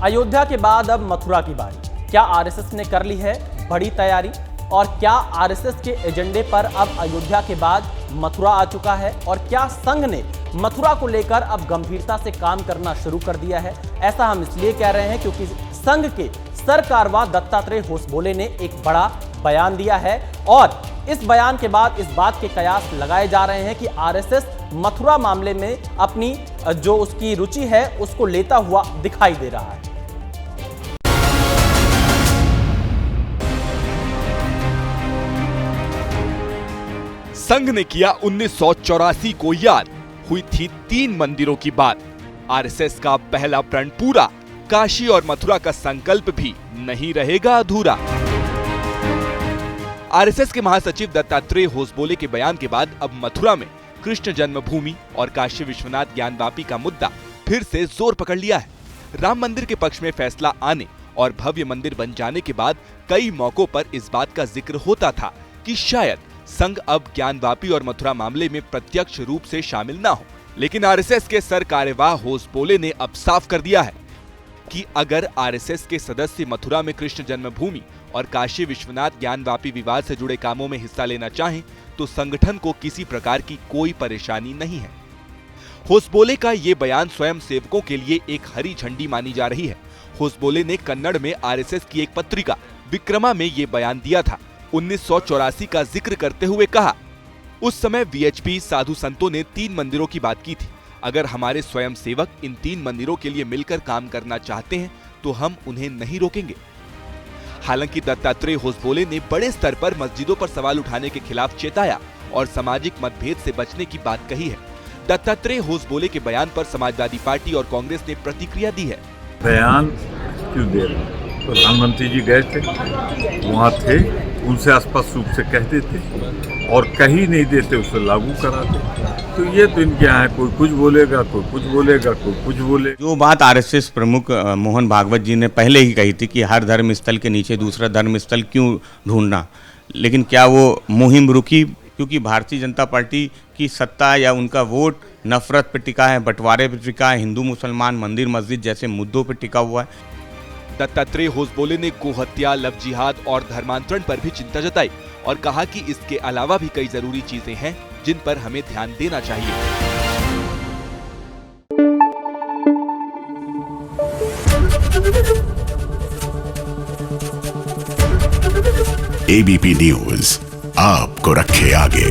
अयोध्या के बाद अब मथुरा की बारी। क्या आरएसएस ने कर ली है बड़ी तैयारी? और क्या आरएसएस के एजेंडे पर अब अयोध्या के बाद मथुरा आ चुका है? और क्या संघ ने मथुरा को लेकर अब गंभीरता से काम करना शुरू कर दिया है? ऐसा हम इसलिए कह रहे हैं क्योंकि संघ के सरकारवा दत्तात्रेय होसबोले ने एक बड़ा बयान दिया है और इस बयान के बाद इस बात के कयास लगाए जा रहे हैं कि आरएसएस मथुरा मामले में अपनी जो उसकी रुचि है उसको लेता हुआ दिखाई दे रहा है। संघ ने किया 1984 को याद, हुई थी 3 मंदिरों की बात। आरएसएस का पहला प्रण पूरा, काशी और मथुरा का संकल्प भी नहीं रहेगा अधूरा। आरएसएस के महासचिव दत्तात्रेय होसबोले के बयान के बाद अब मथुरा में कृष्ण जन्मभूमि और काशी विश्वनाथ ज्ञानवापी का मुद्दा फिर से जोर पकड़ लिया है। राम मंदिर के पक्ष में फैसला आने और भव्य मंदिर बन जाने के बाद कई मौकों पर इस बात का जिक्र होता था कि शायद संघ अब ज्ञानवापी और मथुरा मामले में प्रत्यक्ष रूप से शामिल न हो, लेकिन आरएसएस के सरकार्यवाह होसबोले ने अब साफ कर दिया है कि अगर आरएसएस के सदस्य मथुरा में कृष्ण जन्मभूमि और काशी विश्वनाथ ज्ञानवापी विवाद से जुड़े कामों में हिस्सा लेना चाहें तो संगठन को किसी प्रकार की कोई परेशानी नहीं है। होसबोले का ये बयान स्वयं सेवकों के लिए एक हरी झंडी मानी जा रही है। होसबोले ने कन्नड़ में आरएसएस की एक पत्रिका विक्रमा में ये बयान दिया था। 1984 का जिक्र करते हुए कहा, उस समय वीएचपी साधु संतों ने 3 मंदिरों की बात की थी। अगर हमारे स्वयं सेवक इन 3 मंदिरों के लिए मिलकर काम करना चाहते हैं तो हम उन्हें नहीं रोकेंगे। हालांकि दत्तात्रेय होसबोले ने बड़े स्तर पर मस्जिदों पर सवाल उठाने के खिलाफ चेताया और सामाजिक मतभेद से बचने की बात कही है। दत्तात्रेय होसबोले के बयान पर समाजवादी पार्टी और कांग्रेस ने प्रतिक्रिया दी है। बयान क्यों दे रहे? प्रधानमंत्री जी गए थे, वहाँ थे, उनसे स्पष्ट रूप से कहते थे और कहीं नहीं देते उसे लागू कराते। तो ये तो इनके यहाँ है, कोई कुछ बोलेगा, कोई कुछ बोलेगा, कोई कुछ बोलेगा। जो बात आरएसएस प्रमुख मोहन भागवत जी ने पहले ही कही थी कि हर धर्म स्थल के नीचे दूसरा धर्म स्थल क्यों ढूंढना, लेकिन क्या वो मुहिम रुकी? क्योंकि भारतीय जनता पार्टी की सत्ता या उनका वोट नफरत पर टिका है, बंटवारे पर टिका है, हिंदू मुसलमान मंदिर मस्जिद जैसे मुद्दों पर टिका हुआ है। दत्तात्रेय होसबोले ने गोहत्या, लव जिहाद और धर्मांतरण पर भी चिंता जताई और कहा कि इसके अलावा भी कई जरूरी चीजें हैं जिन पर हमें ध्यान देना चाहिए। एबीपी न्यूज आपको रखे आगे।